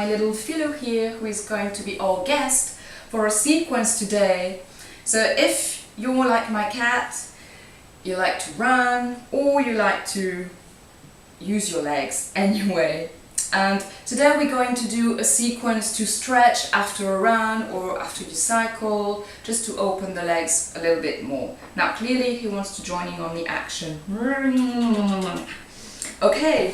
my little fellow here who is going to be our guest for a sequence today. So if you're like my cat, you like to run or you like to use your legs anyway. And today we're going to do a sequence to stretch after a run or after you cycle, just to open the legs a little bit more. Now clearly he wants to join in on the action. Okay,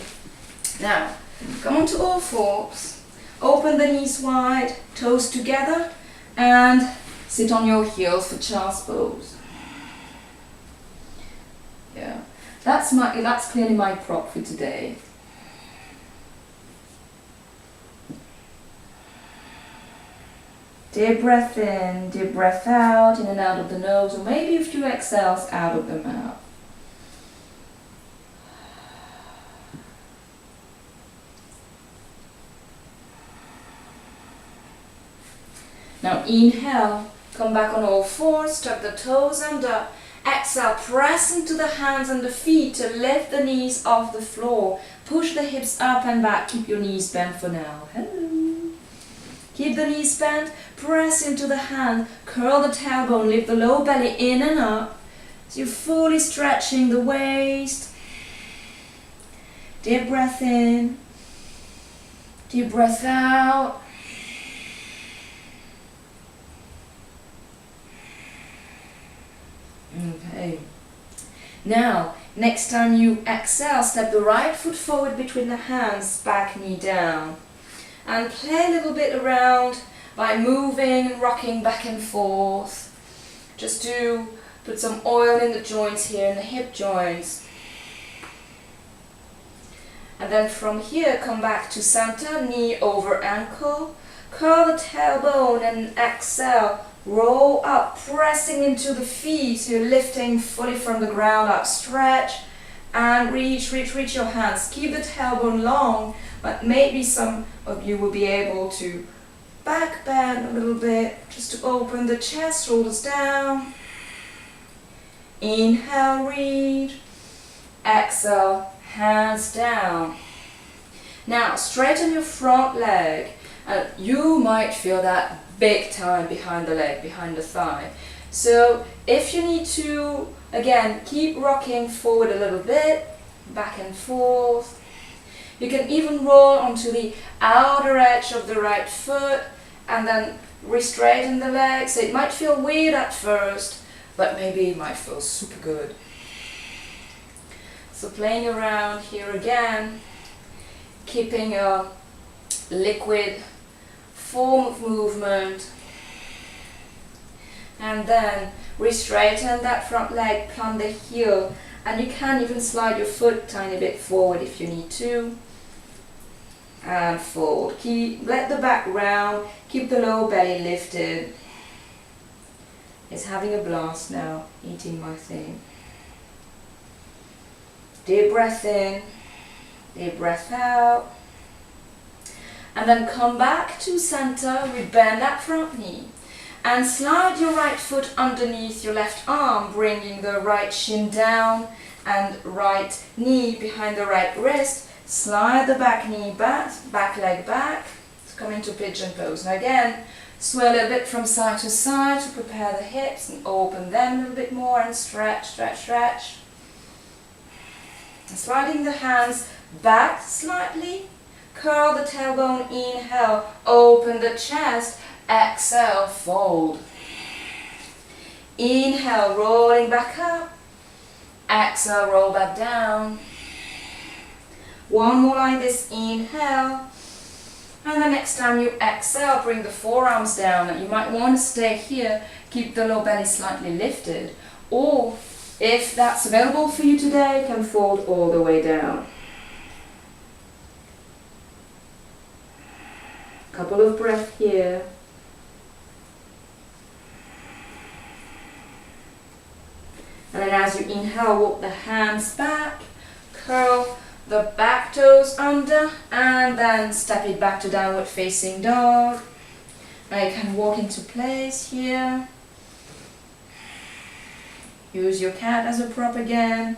now come onto all fours, open the knees wide, toes together, and sit on your heels for child's pose. Yeah, that's clearly my prop for today. Deep breath in, deep breath out, in and out of the nose, or maybe a few exhales out of the mouth. Now inhale, come back on all fours, tuck the toes under. Exhale, press into the hands and the feet to lift the knees off the floor. Push the hips up and back, keep your knees bent for now. Hello. Keep the knees bent, press into the hand, curl the tailbone, lift the low belly in and up. So you're fully stretching the waist. Deep breath in, deep breath out. Okay. Now, next time you exhale, step the right foot forward between the hands, back knee down. And play a little bit around by moving and rocking back and forth. Just to put some oil in the joints here, in the hip joints. And then from here, come back to center, knee over ankle. Curl the tailbone and exhale. Roll up, pressing into the feet. So you're lifting fully from the ground up. Stretch and reach your hands. Keep the tailbone long, but maybe some of you will be able to back bend a little bit, just to open the chest, shoulders down. Inhale, reach. Exhale, hands down. Now, straighten your front leg. And you might feel that big time behind the leg, behind the thigh. So if you need to, again, keep rocking forward a little bit, back and forth. You can even roll onto the outer edge of the right foot and then re-straighten the leg. So it might feel weird at first, but maybe it might feel super good. So playing around here again, keeping a liquid form of movement, and then re-straighten that front leg, plant the heel, and you can even slide your foot a tiny bit forward if you need to, and fold. Let the back round, keep the low belly lifted. It's having a blast now, eating my thing. Deep breath in, deep breath out. And then come back to center, rebend that front knee. And slide your right foot underneath your left arm, bringing the right shin down and right knee behind the right wrist. Slide the back knee back, back leg back. Let's come into pigeon pose. Now again, sway a little bit from side to side to prepare the hips and open them a little bit more and stretch, stretch, stretch. And sliding the hands back slightly. Curl the tailbone, inhale, open the chest, exhale, fold. Inhale, rolling back up, exhale, roll back down. One more like this, inhale, and the next time you exhale, bring the forearms down. And you might want to stay here, keep the low belly slightly lifted, or if that's available for you today, you can fold all the way down. Couple of breaths here. And then as you inhale, walk the hands back, curl the back toes under, and then step it back to downward facing dog. Now you can walk into place here. Use your cat as a prop again.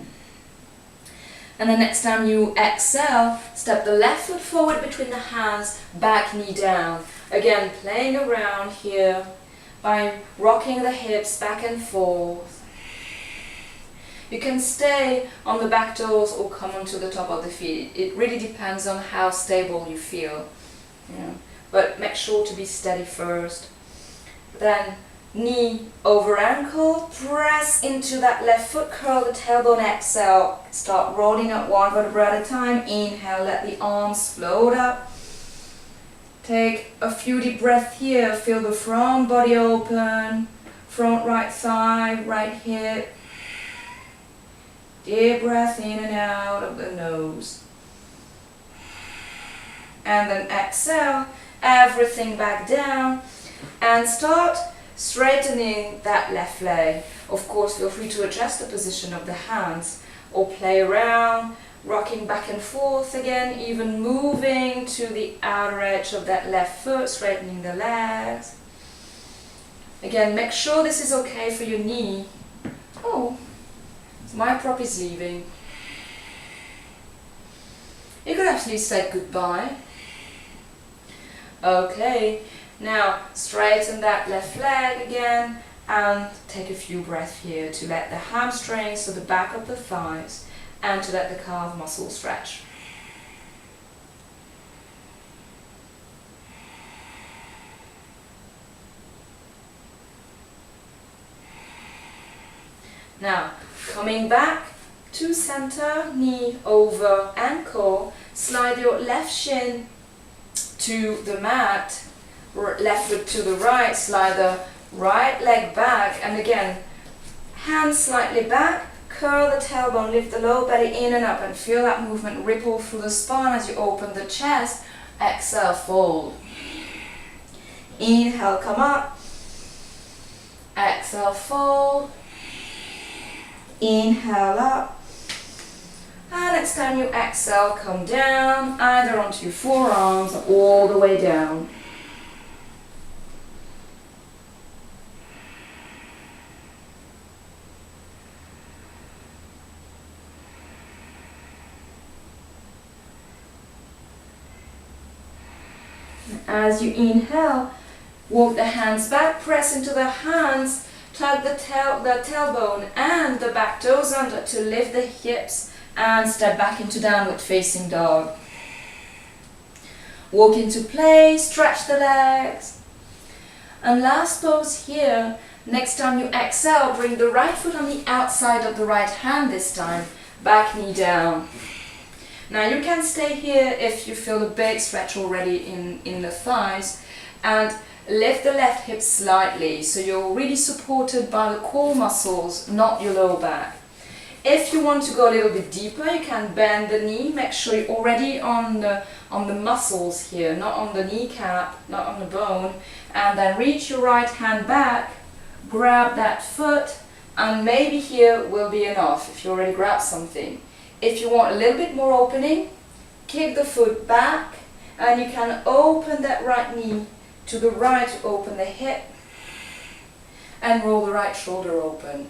And the next time you exhale, step the left foot forward between the hands, back knee down. Again, playing around here by rocking the hips back and forth. You can stay on the back toes or come onto the top of the feet. It really depends on how stable you feel. Yeah. But make sure to be steady first. Then knee over ankle, press into that left foot, curl the tailbone, exhale. Start rolling up one vertebra at a time. Inhale, let the arms float up. Take a few deep breaths here. Feel the front body open. Front right thigh, right hip. Deep breath in and out of the nose. And then exhale, everything back down. And start straightening that left leg. Of course, feel free to adjust the position of the hands or play around, rocking back and forth again, even moving to the outer edge of that left foot, straightening the legs. Again, make sure this is okay for your knee. Oh, my prop is leaving. You could actually say goodbye. Okay, now straighten that left leg again and take a few breaths here to let the hamstrings, so the back of the thighs, and to let the calf muscle stretch. Now, coming back to center, knee over ankle, slide your left shin to the mat, left foot to the right, slide the right leg back, and again, hands slightly back, curl the tailbone, lift the lower belly in and up, and feel that movement ripple through the spine as you open the chest. Exhale, fold. Inhale, come up. Exhale, fold. Inhale up, and next time you exhale, come down, either onto your forearms or all the way down. As you inhale, walk the hands back, press into the hands, tug the tailbone and the back toes under to lift the hips and step back into downward facing dog. Walk into place, stretch the legs. And last pose here, next time you exhale, bring the right foot on the outside of the right hand this time, back knee down. Now you can stay here if you feel a big stretch already in the thighs, and lift the left hip slightly, so you're really supported by the core muscles, not your lower back. If you want to go a little bit deeper, you can bend the knee. Make sure you're already on the muscles here, not on the kneecap, not on the bone. And then reach your right hand back, grab that foot, and maybe here will be enough if you already grabbed something. If you want a little bit more opening, kick the foot back, and you can open that right knee to the right to open the hip and roll the right shoulder open.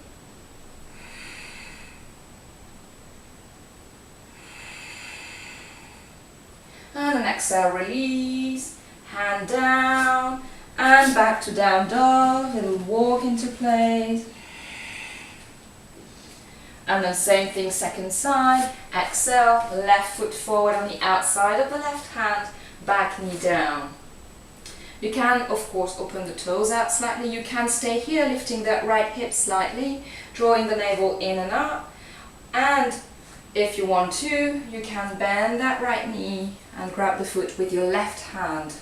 And then exhale, release, hand down and back to down dog, little walk into place. And then same thing, second side, exhale, left foot forward on the outside of the left hand, back knee down. You can, of course, open the toes out slightly. You can stay here, lifting that right hip slightly, drawing the navel in and up. And if you want to, you can bend that right knee and grab the foot with your left hand.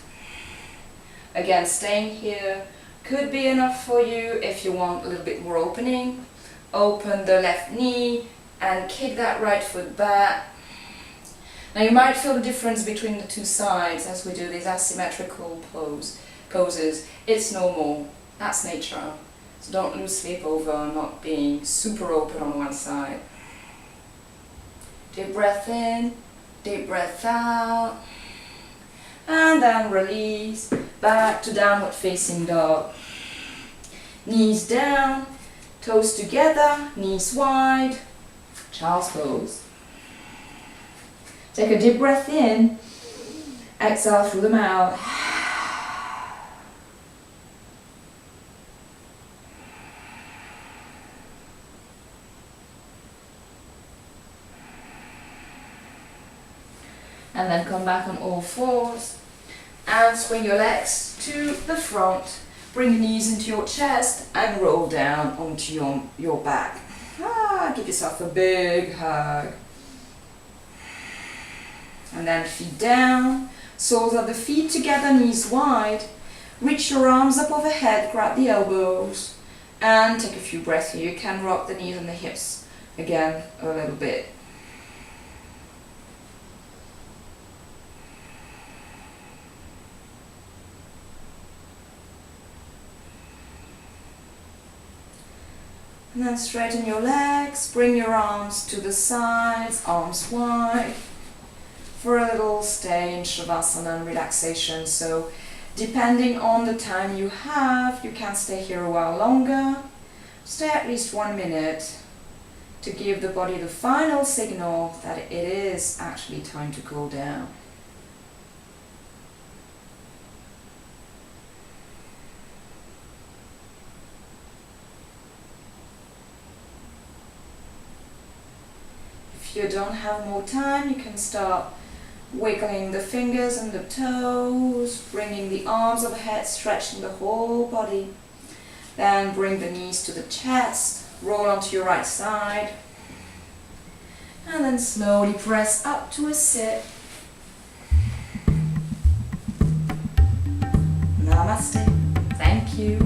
Again, staying here could be enough for you. If you want a little bit more opening, open the left knee and kick that right foot back. Now you might feel the difference between the two sides as we do these asymmetrical poses. It's normal, that's nature. So don't lose sleep over not being super open on one side. Deep breath in, deep breath out. And then release, back to downward facing dog. Knees down, toes together, knees wide, child's pose. Take a deep breath in, exhale through the mouth. And then come back on all fours and swing your legs to the front. Bring your knees into your chest and roll down onto your back. Give yourself a big hug. And then feet down, soles of the feet together, knees wide. Reach your arms up overhead, grab the elbows, and take a few breaths here. You can rock the knees and the hips again a little bit. And then straighten your legs, bring your arms to the sides, arms wide, for a little stay in Shavasana and relaxation. So depending on the time you have, you can stay here a while longer. Stay at least 1 minute to give the body the final signal that it is actually time to cool down. If you don't have more time, you can start wiggling the fingers and the toes, bringing the arms overhead, stretching the whole body. Then bring the knees to the chest, roll onto your right side, and then slowly press up to a sit. Namaste. Thank you.